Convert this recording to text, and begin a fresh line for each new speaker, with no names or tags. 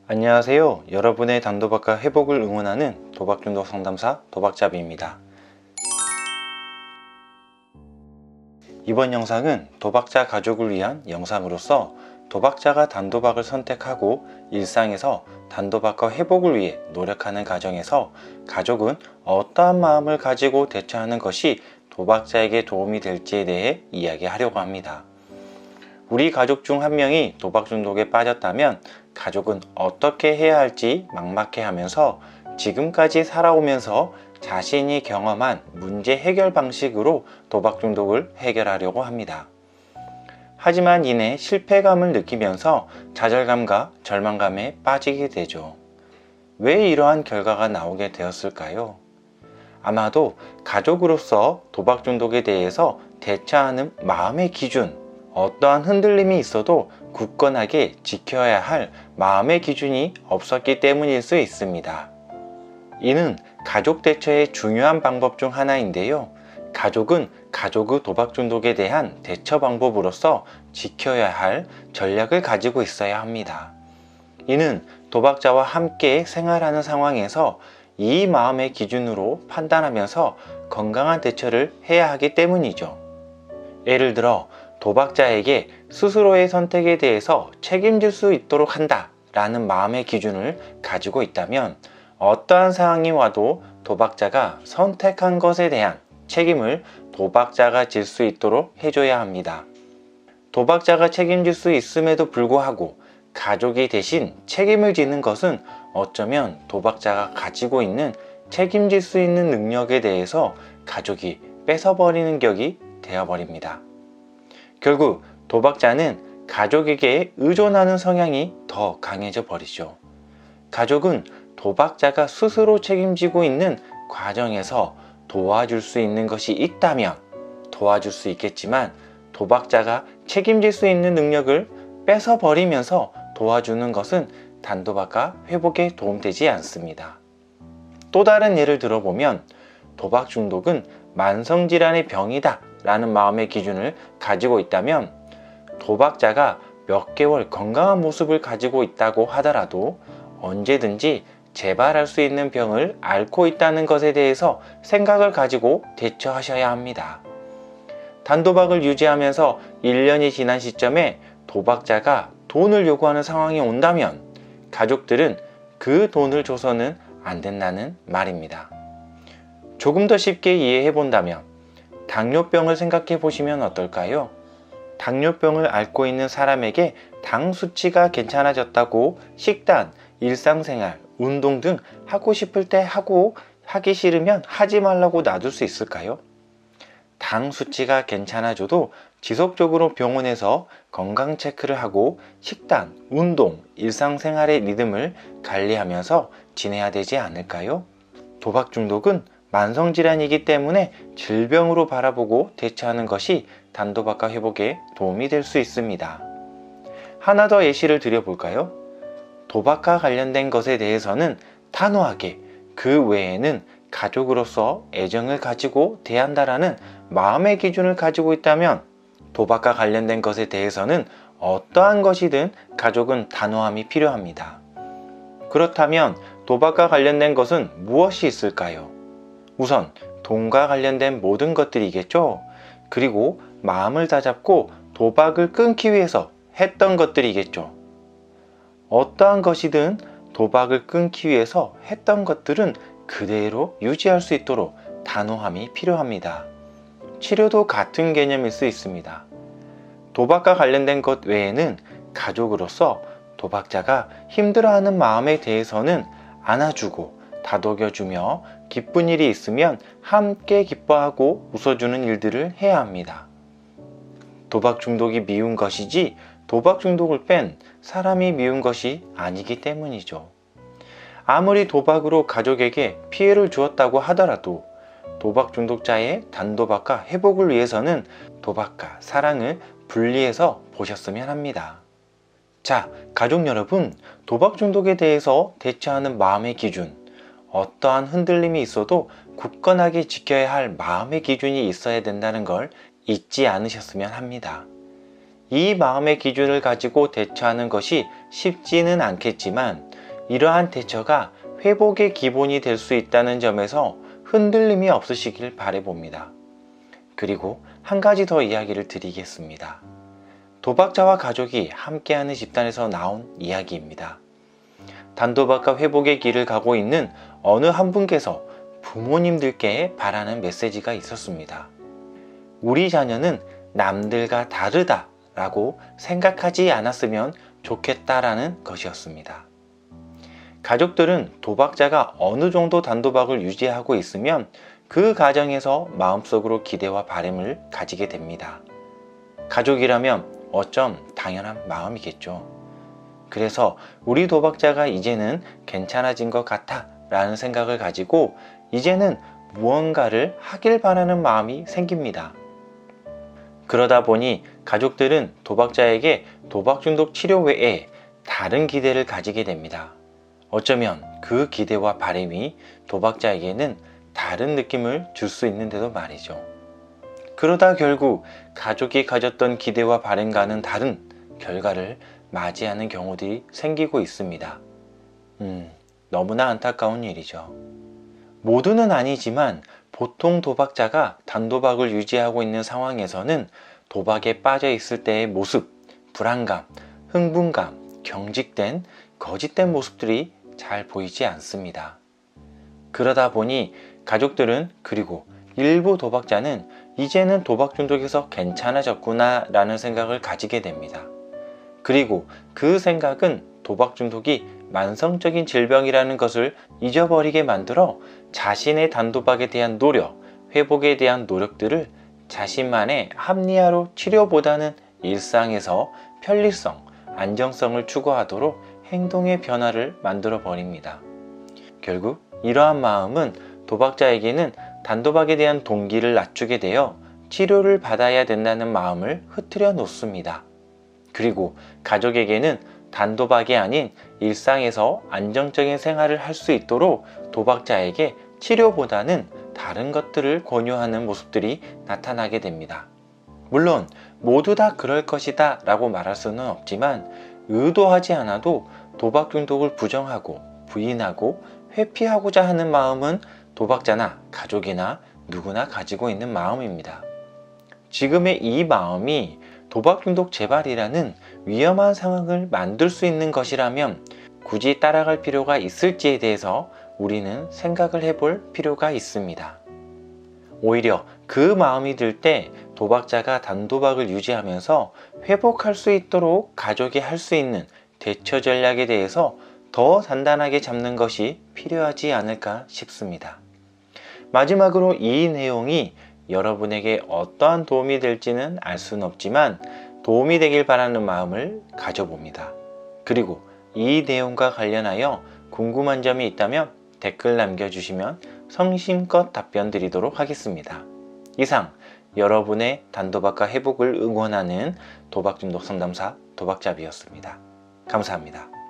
안녕하세요. 여러분의 단도박과 회복을 응원하는 도박중독 상담사 도박잡이입니다. 이번 영상은 도박자 가족을 위한 영상으로서 도박자가 단도박을 선택하고 일상에서 단도박과 회복을 위해 노력하는 과정에서 가족은 어떠한 마음을 가지고 대처하는 것이 도박자에게 도움이 될지에 대해 이야기하려고 합니다. 우리 가족 중 한 명이 도박 중독에 빠졌다면 가족은 어떻게 해야 할지 막막해하면서 지금까지 살아오면서 자신이 경험한 문제 해결 방식으로 도박 중독을 해결하려고 합니다. 하지만 이내 실패감을 느끼면서 좌절감과 절망감에 빠지게 되죠. 왜 이러한 결과가 나오게 되었을까요? 아마도 가족으로서 도박 중독에 대해서 대처하는 마음의 기준, 어떠한 흔들림이 있어도 굳건하게 지켜야 할 마음의 기준이 없었기 때문일 수 있습니다. 이는 가족 대처의 중요한 방법 중 하나인데요. 가족은 가족의 도박 중독에 대한 대처 방법으로서 지켜야 할 전략을 가지고 있어야 합니다. 이는 도박자와 함께 생활하는 상황에서 이 마음의 기준으로 판단하면서 건강한 대처를 해야 하기 때문이죠. 예를 들어 도박자에게 스스로의 선택에 대해서 책임질 수 있도록 한다 라는 마음의 기준을 가지고 있다면 어떠한 상황이 와도 도박자가 선택한 것에 대한 책임을 도박자가 질 수 있도록 해줘야 합니다. 도박자가 책임질 수 있음에도 불구하고 가족이 대신 책임을 지는 것은 어쩌면 도박자가 가지고 있는 책임질 수 있는 능력에 대해서 가족이 뺏어버리는 격이 되어버립니다. 결국 도박자는 가족에게 의존하는 성향이 더 강해져 버리죠. 가족은 도박자가 스스로 책임지고 있는 과정에서 도와줄 수 있는 것이 있다면 도와줄 수 있겠지만 도박자가 책임질 수 있는 능력을 뺏어버리면서 도와주는 것은 단도박과 회복에 도움되지 않습니다. 또 다른 예를 들어보면 도박 중독은 만성질환의 병이다 라는 마음의 기준을 가지고 있다면 도박자가 몇 개월 건강한 모습을 가지고 있다고 하더라도 언제든지 재발할 수 있는 병을 앓고 있다는 것에 대해서 생각을 가지고 대처하셔야 합니다. 단도박을 유지하면서 1년이 지난 시점에 도박자가 돈을 요구하는 상황이 온다면 가족들은 그 돈을 줘서는 안 된다는 말입니다. 조금 더 쉽게 이해해 본다면 당뇨병을 생각해 보시면 어떨까요? 당뇨병을 앓고 있는 사람에게 당 수치가 괜찮아졌다고 식단, 일상생활, 운동 등 하고 싶을 때 하고 하기 싫으면 하지 말라고 놔둘 수 있을까요? 당 수치가 괜찮아져도 지속적으로 병원에서 건강 체크를 하고 식단, 운동, 일상생활의 리듬을 관리하면서 지내야 되지 않을까요? 도박 중독은 만성질환이기 때문에 질병으로 바라보고 대처하는 것이 단도박과 회복에 도움이 될 수 있습니다. 하나 더 예시를 드려볼까요? 도박과 관련된 것에 대해서는 단호하게, 그 외에는 가족으로서 애정을 가지고 대한다라는 마음의 기준을 가지고 있다면 도박과 관련된 것에 대해서는 어떠한 것이든 가족은 단호함이 필요합니다. 그렇다면 도박과 관련된 것은 무엇이 있을까요? 우선 돈과 관련된 모든 것들이겠죠. 그리고 마음을 다잡고 도박을 끊기 위해서 했던 것들이겠죠. 어떠한 것이든 도박을 끊기 위해서 했던 것들은 그대로 유지할 수 있도록 단호함이 필요합니다. 치료도 같은 개념일 수 있습니다. 도박과 관련된 것 외에는 가족으로서 도박자가 힘들어하는 마음에 대해서는 안아주고 다독여주며 기쁜 일이 있으면 함께 기뻐하고 웃어주는 일들을 해야 합니다. 도박 중독이 미운 것이지 도박 중독을 뺀 사람이 미운 것이 아니기 때문이죠. 아무리 도박으로 가족에게 피해를 주었다고 하더라도 도박 중독자의 단도박과 회복을 위해서는 도박과 사랑을 분리해서 보셨으면 합니다. 자, 가족 여러분, 도박 중독에 대해서 대처하는 마음의 기준, 어떠한 흔들림이 있어도 굳건하게 지켜야 할 마음의 기준이 있어야 된다는 걸 잊지 않으셨으면 합니다. 이 마음의 기준을 가지고 대처하는 것이 쉽지는 않겠지만 이러한 대처가 회복의 기본이 될 수 있다는 점에서 흔들림이 없으시길 바라봅니다. 그리고 한 가지 더 이야기를 드리겠습니다. 도박자와 가족이 함께하는 집단에서 나온 이야기입니다. 단도박과 회복의 길을 가고 있는 어느 한 분께서 부모님들께 바라는 메시지가 있었습니다. 우리 자녀는 남들과 다르다 라고 생각하지 않았으면 좋겠다라는 것이었습니다. 가족들은 도박자가 어느 정도 단도박을 유지하고 있으면 그 가정에서 마음속으로 기대와 바람을 가지게 됩니다. 가족이라면 어쩜 당연한 마음이겠죠. 그래서 우리 도박자가 이제는 괜찮아진 것 같아 라는 생각을 가지고 이제는 무언가를 하길 바라는 마음이 생깁니다. 그러다 보니 가족들은 도박자에게 도박 중독 치료 외에 다른 기대를 가지게 됩니다. 어쩌면 그 기대와 바람이 도박자에게는 다른 느낌을 줄 수 있는데도 말이죠. 그러다 결국 가족이 가졌던 기대와 바람과는 다른 결과를 맞이하는 경우들이 생기고 있습니다. 너무나 안타까운 일이죠. 모두는 아니지만 보통 도박자가 단도박을 유지하고 있는 상황에서는 도박에 빠져 있을 때의 모습, 불안감, 흥분감, 경직된, 거짓된 모습들이 잘 보이지 않습니다. 그러다 보니 가족들은 그리고 일부 도박자는 이제는 도박 중독에서 괜찮아졌구나 라는 생각을 가지게 됩니다. 그리고 그 생각은 도박 중독이 만성적인 질병이라는 것을 잊어버리게 만들어 자신의 단도박에 대한 노력, 회복에 대한 노력들을 자신만의 합리화로 치료보다는 일상에서 편리성, 안정성을 추구하도록 행동의 변화를 만들어 버립니다. 결국 이러한 마음은 도박자에게는 단도박에 대한 동기를 낮추게 되어 치료를 받아야 된다는 마음을 흐트려 놓습니다. 그리고 가족에게는 단도박이 아닌 일상에서 안정적인 생활을 할 수 있도록 도박자에게 치료보다는 다른 것들을 권유하는 모습들이 나타나게 됩니다. 물론 모두 다 그럴 것이다 라고 말할 수는 없지만 의도하지 않아도 도박 중독을 부정하고 부인하고 회피하고자 하는 마음은 도박자나 가족이나 누구나 가지고 있는 마음입니다. 지금의 이 마음이 도박 중독 재발이라는 위험한 상황을 만들 수 있는 것이라면 굳이 따라갈 필요가 있을지에 대해서 우리는 생각을 해볼 필요가 있습니다. 오히려 그 마음이 들 때 도박자가 단도박을 유지하면서 회복할 수 있도록 가족이 할 수 있는 대처 전략에 대해서 더 단단하게 잡는 것이 필요하지 않을까 싶습니다. 마지막으로 이 내용이 여러분에게 어떠한 도움이 될지는 알 수는 없지만 도움이 되길 바라는 마음을 가져봅니다. 그리고 이 내용과 관련하여 궁금한 점이 있다면 댓글 남겨주시면 성심껏 답변 드리도록 하겠습니다. 이상 여러분의 단도박과 회복을 응원하는 도박중독 상담사 도박잡이였습니다. 감사합니다.